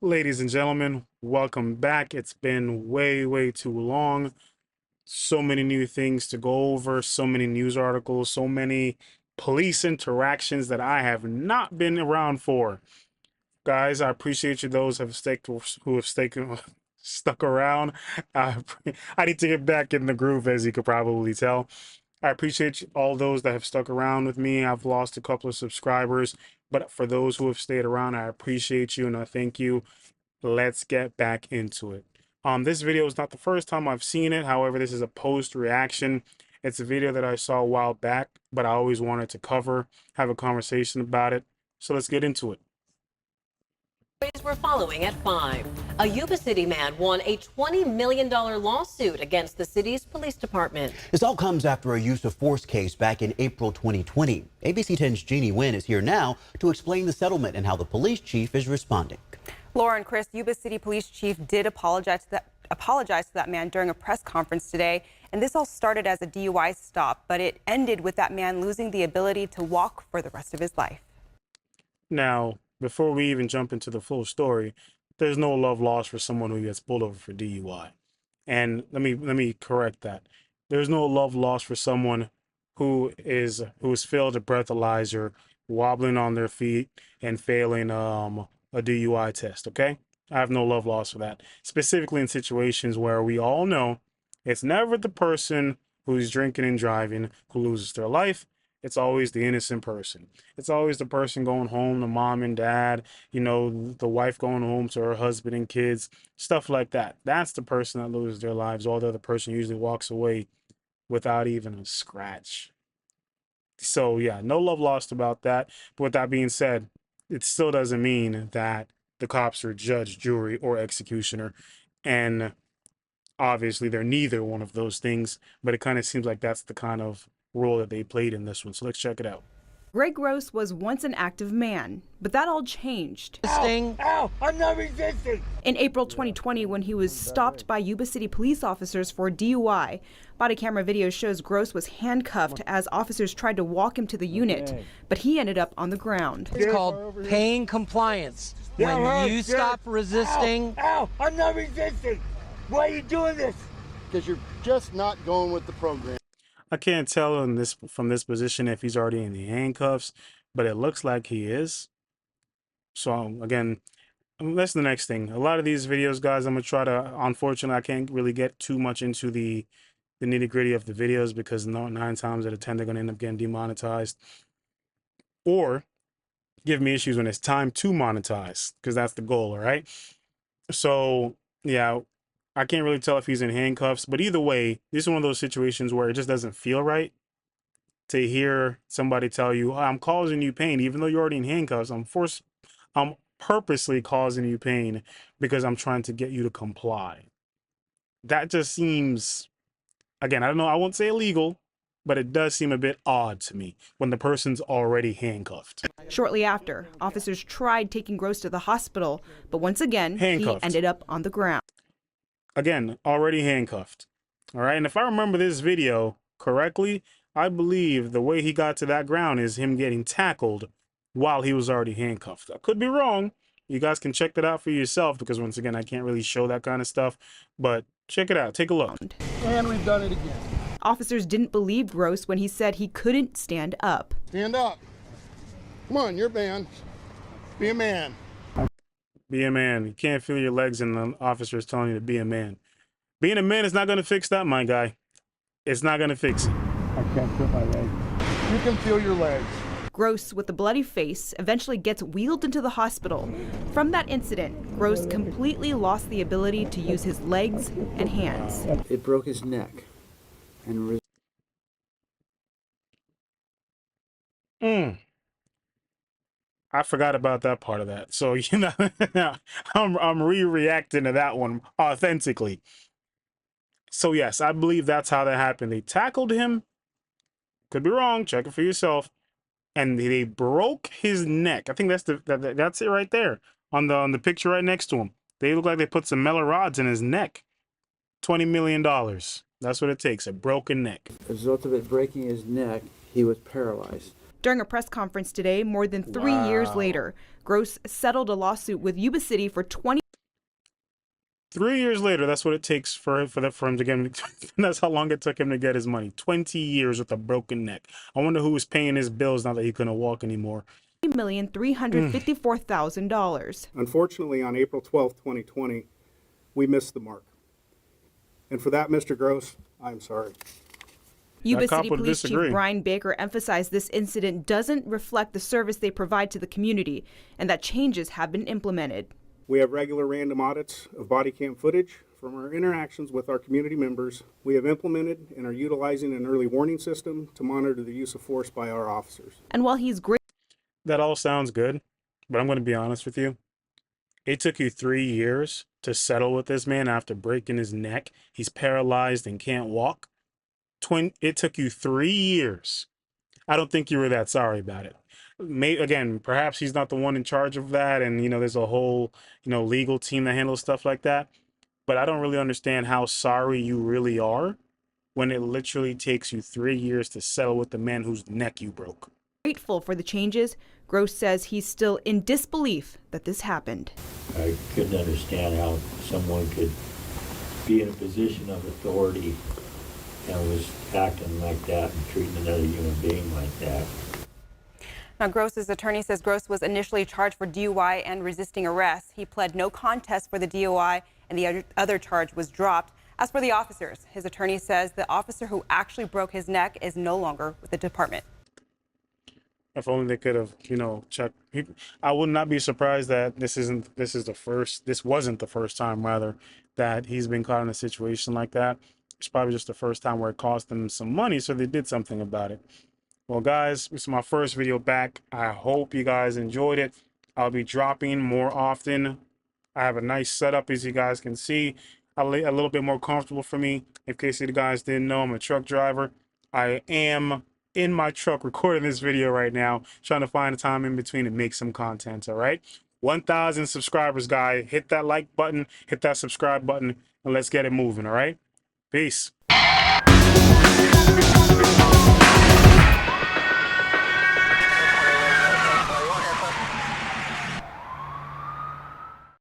Ladies and gentlemen, welcome back. It's been way too long. So many new things to go over, so many news articles, so many police interactions that I have not been around for. Guys, I appreciate you, those stuck around. I I need to get back in the groove, as you could probably tell. I appreciate all those that have stuck around with me. I've lost a couple of subscribers, but for those who have stayed around, I appreciate you and I thank you. Let's get back into it. This video is not the first time I've seen it. However, this is a post reaction. It's a video that I saw a while back, but I always wanted to have a conversation about it. So let's get into it. We're following at 5. A Yuba City man won a $20 million lawsuit against the city's police department. This all comes after a use of force case back in April 2020. ABC 10's Jeannie Nguyen is here now to explain the settlement and how the police chief is responding. Laura and Chris, Yuba City Police Chief did apologize to that man during a press conference today. And this all started as a DUI stop, but it ended with that man losing the ability to walk for the rest of his life. Now, before we even jump into the full story, there's no love lost for someone who gets pulled over for DUI. And let me correct that. There's no love lost for someone who has failed a breathalyzer, wobbling on their feet, and failing a DUI test, okay? I have no love lost for that. Specifically in situations where we all know it's never the person who's drinking and driving who loses their life. It's always the innocent person. It's always the person going home to mom and dad, you know, the wife going home to her husband and kids, stuff like that. That's the person that loses their lives, although the person usually walks away without even a scratch. So yeah, no love lost about that. But with that being said, it still doesn't mean that the cops are judge, jury, or executioner. And obviously they're neither one of those things, but it kind of seems like that's the kind of role that they played in this one. So let's check it out. Greg Gross was once an active man, but that all changed. Ow, I'm not resisting. In April 2020, when he was stopped by Yuba City police officers for DUI, body camera video shows Gross was handcuffed as officers tried to walk him to the unit, but he ended up on the ground. It's called paying compliance. When you stop resisting. Ow, I'm not resisting. Why are you doing this? Because you're just not going with the program. I can't tell from this position if he's already in the handcuffs, but it looks like he is. So again, that's the next thing. A lot of these videos, guys, I'm gonna try to, unfortunately, I can't really get too much into the nitty gritty of the videos because 9 times out of 10 they're gonna end up getting demonetized or give me issues when it's time to monetize, because that's the goal, all right? So yeah, I can't really tell if he's in handcuffs, but either way, this is one of those situations where it just doesn't feel right to hear somebody tell you, oh, I'm causing you pain, even though you're already in handcuffs. I'm purposely causing you pain because I'm trying to get you to comply. That just seems, again, I don't know, I won't say illegal, but it does seem a bit odd to me when the person's already handcuffed. Shortly after, officers tried taking Gross to the hospital, but once again, Handcuffed. he ended up on the ground. Again, already handcuffed. All right, and if I remember this video correctly, I believe the way he got to that ground is him getting tackled while he was already handcuffed. I could be wrong. You guys can check that out for yourself because once again, I can't really show that kind of stuff, but check it out. Take a look. And we've done it again. Officers didn't believe Gross when he said he couldn't stand up. Stand up. Come on, you're a man. Be a man. Be a man. You can't feel your legs and the officer is telling you to be a man. Being a man is not going to fix that, my guy. It's not going to fix it. I can't feel my legs. You can feel your legs. Gross, with a bloody face, eventually gets wheeled into the hospital. From that incident, Gross completely lost the ability to use his legs and hands. It broke his neck. And I forgot about that part of that. So, you know, I'm re-reacting to that one authentically. So, yes, I believe that's how that happened. They tackled him. Could be wrong. Check it for yourself. And they broke his neck. I think that's it right there on the picture right next to him. They look like they put some metal rods in his neck. $20 million. That's what it takes, a broken neck. as a result of it breaking his neck, he was paralyzed. During a press conference today, more than 3 years later, Gross settled a lawsuit with Yuba City for 3 years later, that's what it takes for him to get him. That's how long it took him to get his money. 20 years with a broken neck. I wonder who was paying his bills now that he couldn't walk anymore. $20,354,000. Unfortunately, on April 12th, 2020, we missed the mark. And for that, Mr. Gross, I'm sorry. Yuba cop City would Police disagree. Chief Brian Baker emphasized this incident doesn't reflect the service they provide to the community and that changes have been implemented. We have regular random audits of body cam footage from our interactions with our community members. We have implemented and are utilizing an early warning system to monitor the use of force by our officers. And while he's great, That all sounds good, but I'm going to be honest with you. It took you 3 years to settle with this man after breaking his neck. He's paralyzed and can't walk. It took you 3 years. I don't think you were that sorry about it. Again, perhaps he's not the one in charge of that, and there's a whole legal team that handles stuff like that. But I don't really understand how sorry you really are when it literally takes you 3 years to settle with the man whose neck you broke. grateful for the changes, Gross says he's still in disbelief that this happened. I couldn't understand how someone could be in a position of authority and was acting like that and treating another human being like that. Now, Gross's attorney says Gross was initially charged for DUI and resisting arrest. He pled no contest for the DUI, and the other charge was dropped. As for the officers, his attorney says the officer who actually broke his neck is no longer with the department. If only they could have, checked. I would not be surprised that this wasn't the first time, rather, that he's been caught in a situation like that. It's probably just the first time where it cost them some money, so they did something about it. Well, guys, this is my first video back. I hope you guys enjoyed it. I'll be dropping more often. I have a nice setup, as you guys can see. A little bit more comfortable for me. In case you guys didn't know, I'm a truck driver. I am in my truck recording this video right now, trying to find a time in between to make some content, all right? 1,000 subscribers, guys. Hit that like button, hit that subscribe button, and let's get it moving, all right? Peace.